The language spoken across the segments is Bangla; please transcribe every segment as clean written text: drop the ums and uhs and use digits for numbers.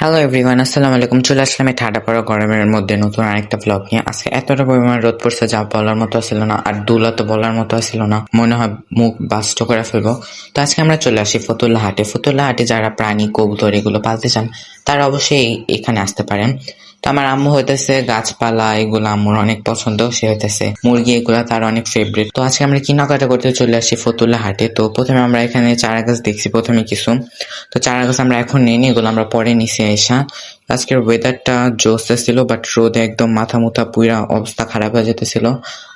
হ্যালো এভরিওয়ান, আসসালামু আলাইকুম। চলে আসলাম এই ঠান্ডা পড়া গরমের মধ্যে নতুন আরেকটা ব্লগ নিয়ে। আজকে এতটা পরিমাণ রোদ পড়ছে যা বলার মতো ছিল না, আর দুলা তো বলার মতো ছিল না, মনে হয় মুখ বাস্ট করে ফেলবো। তো আজকে আমরা চলে আসি ফতুল্লা হাটে। ফতুল্লা হাটে যারা প্রাণী কবুতর এগুলো পালতে চান তারা অবশ্যই এখানে আসতে পারেন। তো আমার আম্মু হইতেছে গাছপালা এগুলো আম্মুর অনেক পছন্দ, সে হইতেছে মুরগি এগুলা তার অনেক ফেভারিট। তো আজকে আমরা কেনাকাটা করতে চলে আসি ফতুল্লা হাটে। তো প্রথমে আমরা এখানে চারা গাছ দেখছি প্রথমে কিছু, তো চারা গাছ আমরা এখন নিইনি, এগুলো আমরা পরে নিছি আইসা। আজকের ওয়েদারটা জোসে ছিল, বাট রোদে একদম মাথা মুথা পুরা অবস্থা খারাপ হয়ে যেতেছিল,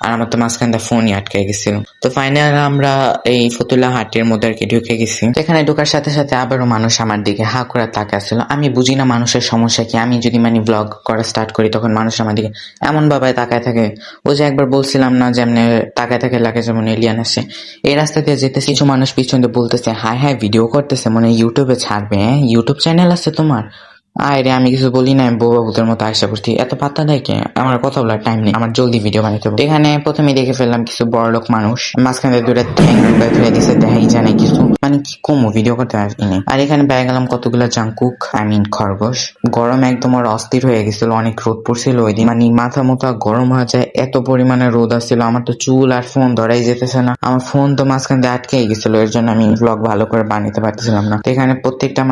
আর আমার তো মাঝখান দিয়ে ফোনই আটকে গেছিল। তো ফাইনাল আমরা এই ফতুল্লা হাটের মধ্যে আর কি ঢুকে গেছি। এখানে ঢোকার সাথে সাথে আবারও মানুষ আমার দিকে হা করে তাকাচ্ছিল। আমি বুঝি না মানুষের সমস্যা কি, আমি যদি ব্লগ করা স্টার্ট করি তখন মানুষ আমার দিকে এমন ভাবে তাকায় থাকে। ওই যে একবার বলছিলাম না যে এমনি তাকায় থাকে লাগে যেমন এলিয়ান আসে। এই রাস্তা দিয়ে যেতে কিছু মানুষ পিছন দিয়ে বলতেছে হায় হায় ভিডিও করতেছে, মনে ইউটিউবে ছাড়বে, ইউটিউব চ্যানেল আছে তোমার? আরে আমি কিছু বলি না, বোবা ভূতের মতো আশা করছি, এত পাত্তা দেয় কে? আমার কথা বলার টাইম নেই, আমার জলদি ভিডিও বানাইতে হবে। এখানে প্রথমে দেখে ফেললাম কিছু বড়লোক মানুষ, মাঝখানে দুটা ঠ্যাং ঢুকাই ফেলে দিছে, দেখাই জানে কিছু, কি কমো ভিডিও করতে পারিনি। আর এখানে পেয়ে গেলাম কতগুলো জাঙ্কুক, খরগোশ। গরম একদম ওর অস্থির হয়ে গেছিল, অনেক রোদ পড়ছিল ওই দিন, মাথা মোথা গরম হয়ে যায়, এত পরিমাণে রোদ আসছিল। আমার তো চুল আর ফোন ধরাই যেতেছে না, আমার ফোন তো মাঝখান দিয়ে আটকেই গেছিল, এর জন্য আমি ব্লগ ভালো করে বানাতে পারতেছিলাম না। তো এখানে প্রত্যেকটা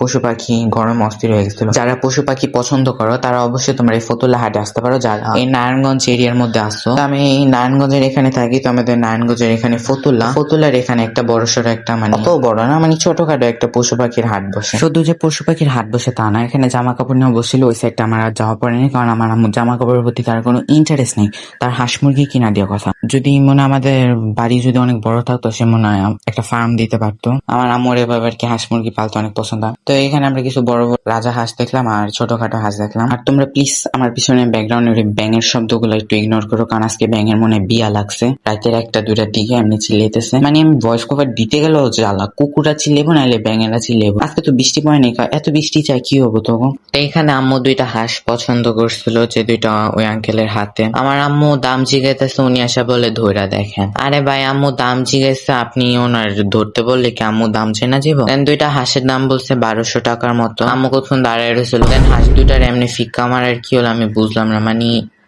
পশু পাখি গরম অস্থির হয়ে গেছিল। যারা পশু পাখি পছন্দ করো তারা অবশ্যই তোমরা এই ফতুল্লা হাটে আসতে পারো, যারা এই নারায়ণগঞ্জ এরিয়ার মধ্যে আসছো। আমি এই নারায়ণগঞ্জের এখানে থাকি, তো আমাদের নারায়ণগঞ্জের এখানে ফতুল্লার এখানে একটা বড়সড় একটা অত বড় না, ছোটখাটো একটা পশু পাখির হাট বসে। শুধু যে পশু পাখির হাট বসে তা না, এখানে জামা কাপড় নিয়ে বসছিল। ওই সাইডটা আমার আর যাওয়া পড়েনি, কারণ আমার আম্মু জামা কাপড়ের প্রতি তার কোনো ইন্টারেস্ট নেই, তার হাঁস মুরগি কিনা দিয়ে কথা। যদি আমাদের বাড়ি যদি অনেক বড় থাকতো, সে মনে হয় একটা ফার্ম দিতে পারতো। আমার আম্মুর এভাবে আর কি হাঁস মুরগি পালতে অনেক পছন্দ। তো এখানে আমরা কিছু বড় বড় রাজা হাঁস দেখলাম আর ছোটখাটো হাঁস দেখলাম। আর তোমরা প্লিজ আমার পিছনে ব্যাকগ্রাউন্ডের ব্যাঙের শব্দগুলো একটু ইগনোর করো, কারণ আজকে ব্যাঙের মনে বিয়া লাগছে রাতের 1টা-2টার দিকে, এমনি চিল্লাইতেছে। আমি ভয়েস কভার দিতে গেলেও জ্বালা, কুকুরা চিল্লেবো নাইলে ব্যাঙেরা চিল্লেবো। আজকে তো বৃষ্টি পড়েনি, এত বৃষ্টি চাই কি হবো তখন। এইখানে আম্মু 2টা হাঁস পছন্দ করছিল, যে 2টা ওই আঙ্কেলের হাতে। আমার আম্মু দাম জিজ্ঞাসা, উনি আসা বলে ধইরা দেখেন। আরে ভাই আম্মু দাম জিজ্ঞাসা, আপনি ওনার ধরতে বললে কি আম্মু দাম চেনা যাবো? দেন 2টা হাঁসের দাম বলছে 1200 টাকার মতো। আম্মু কতক্ষণ দাঁড়ায় রয়েছিল। দেন হাঁস 2টার এমনি ফিক্কা মারার কি হলো আমি বুঝলাম না,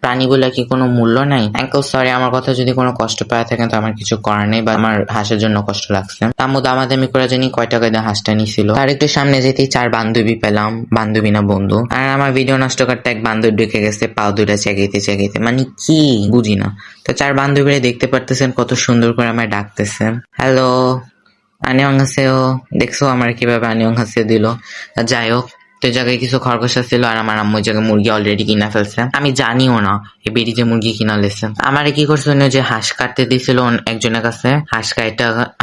প্রাণীগুলা কি কোনো মূল্য নাই? আঙ্কেল সরি, আমার কথা যদি কোনো কষ্ট পায় থাকেন তো আমার কিছু করার নেই, বা আমার হাঁসের জন্য কষ্ট লাগছে। আম্মু দামাদামি করে জানি কয় টাকা দিয়ে হাঁসটা নিছিল। তার একটু সামনে যেতেই 4 বান্ধবী পেলাম, বান্ধবী না বন্ধু। আর আমার ভিডিও নষ্ট করতে এক বান্ধব ঢুকে গেছে, পাও 2টা চেগাইতে চেগাইতে, কি বুঝি না। তো 4 বান্ধবীরা দেখতে পারতেছেন কত সুন্দর করে আমায় ডাকতেছে, হ্যালো আনিয়ংহাসেও। দেখছো আমার কিভাবে আনিয়ংহাসেও দিল। যাই হোক, তো জায়গায় কিছু খরগোশ ছিল, আর আমার আম্মু জায়গায় মুরগি অলরেডি কিনা ফেলছে। আমি জানিও না এই বেরি যে মুরগি কিনা লেছে। আমারে কি করছে যে হাঁস কাটতে দিছিল একজনের কাছে,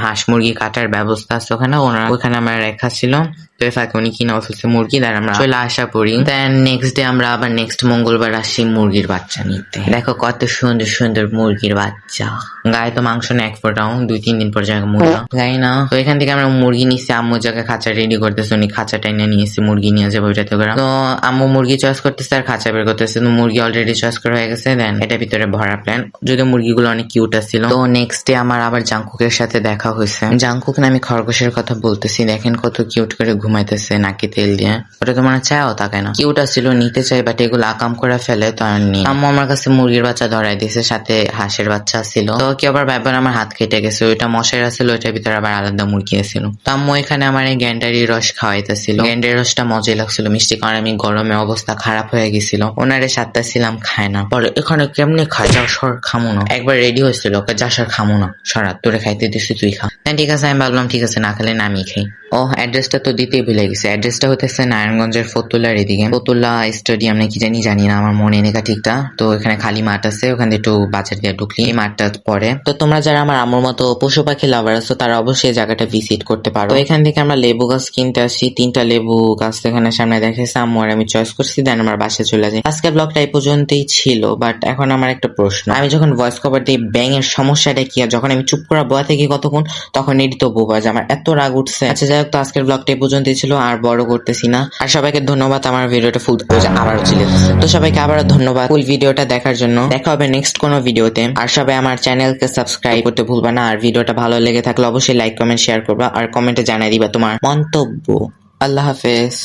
হাঁস মুরগি কাটার ব্যবস্থা আছে ওখানে, ওখানে আমার রেখা ছিল। তো ফাঁকে উনি কিনা ফেলছে মুরগি, আর আমরা চলে আসা পড়ি। দেন নেক্সট ডে আমরা আবার নেক্সট মঙ্গলবার আসি মুরগির বাচ্চা নিতে। দেখো কত সুন্দর সুন্দর মুরগির বাচ্চা, গায়ে তো মাংস না এক ফোটাও, 2-3 দিন পর জায়গা মুরগা গাই না। তো এখান থেকে আমরা মুরগি নিচ্ছি, আম্মু জায়গায় খাঁচা রেডি করতেছে, উনি খাঁচা টাইনে নিয়েছে মুরগি নিয়ে যাবো ওইটাতে করে। তো আম্মু মুরগি চয়েস করতেছে আর খাঁচা বের করতেছে, তো মুরগি অলরেডি চয়েস করা হয়ে গেছে। দেন এটা ভিতরে ভরা প্ল্যান, যদি মুরগিগুলো অনেক কিউট আসছিল। তো নেক্সট ডে আমার আবার জাঙ্কুকের সাথে দেখা হয়েছে। জাঙ্কুক না, আমি খরগোশের কথা বলতেছি, দেখেন কত কিউট করে ঘুমাইতেছে নাকি তেল দিয়ে। ওটা তো মানে চায়ও তাকায় না, কিউট আসছিল, নিতে চাই, বাট এগুলো আকাম করে ফেলে, তো আমি নিই। আম্মু আমার কাছে মুরগির বাচ্চা ধরাই দিয়েছে, সাথে হাঁসের বাচ্চা ছিল। তো কি আবার ব্যাপার আমার হাত কেটে গেছে, ওইটা মশার আসছিল, ওইটার ভিতরে আবার আলাদা মুরগি আছিল। তো আম্মু এখানে আমার এই গ্যান্ডারির রস খাওয়াইতেছিল। গ্যান্ডারির রসটা মজাই লাগছিল, মিষ্টি, কারণ আমি গরমে অবস্থা খারাপ হয়ে গেছিল। ওনারে সাতটা ছিলাম, খায় না, বলে এখানে কেমনে খায়, যাও সর, খামো না। একবার রেডি হয়েছিল, যা সর, খামো না, সরা, তোরে খাইতে দিচ্ছি তুই খা। ঠিক আছে, আমি ভাবলাম ঠিক আছে, না খেলে না আমি খাই। ও অ্যাড্রেসটা তো দিতেই ভুলে গেছে, অ্যাড্রেসটা হতেছে নারায়ণগঞ্জের ফতুল্লার এদিকে, ফতুল্লা স্টেডিয়াম নাকি জানি না, আমার মনে নেই ঠিকটা। তো এখানে খালি মাঠ আছে, ওখানে একটু বাজার দিয়ে ঢুকলি এই মাঠটা পরে। তো তোমরা যারা আমার আম্মুর মতো পশু পাখি লাভার আছো তারা অবশ্যই এই জায়গাটা ভিজিট করতে পারো। তো এখান থেকে আমরা লেবু গাছ কিনতে আসি, 3টা লেবু গাছ এখানে সামনে দেখেছে আম্মু, আর আমি চয়েস করছি, দেন আমার বাসায় চলে যাই। আজকের ব্লগটা এই পর্যন্তই ছিল, বাট এখন আমার একটা প্রশ্ন, আমি যখন ভয়েস কভার দিই ব্যাঙের সমস্যাটা কি, আর যখন আমি চুপ করা বয়া থেকে কতক্ষণ, তখন এটি তো বোবা যে আমার এত রাগ উঠছে। আচ্ছা যাই হোক, তো আজকের ব্লগটা এই পর্যন্তই ছিল, আর বড় করতেছি না। আর সবাইকে ধন্যবাদ আমার ভিডিওটা ফুল আবারও চিলেছে। তো সবাইকে আবারও ধন্যবাদ ফুল ভিডিওটা দেখার জন্য। দেখা হবে নেক্সট কোনো ভিডিওতে, আর সবাই আমার চ্যানেলকে সাবস্ক্রাইব করতে ভুলবা না। আর ভিডিওটা ভালো লেগে থাকলে অবশ্যই লাইক কমেন্ট শেয়ার করবা, আর কমেন্টে জানাই দিবা তোমার মন্তব্য। আল্লাহ হাফেজ।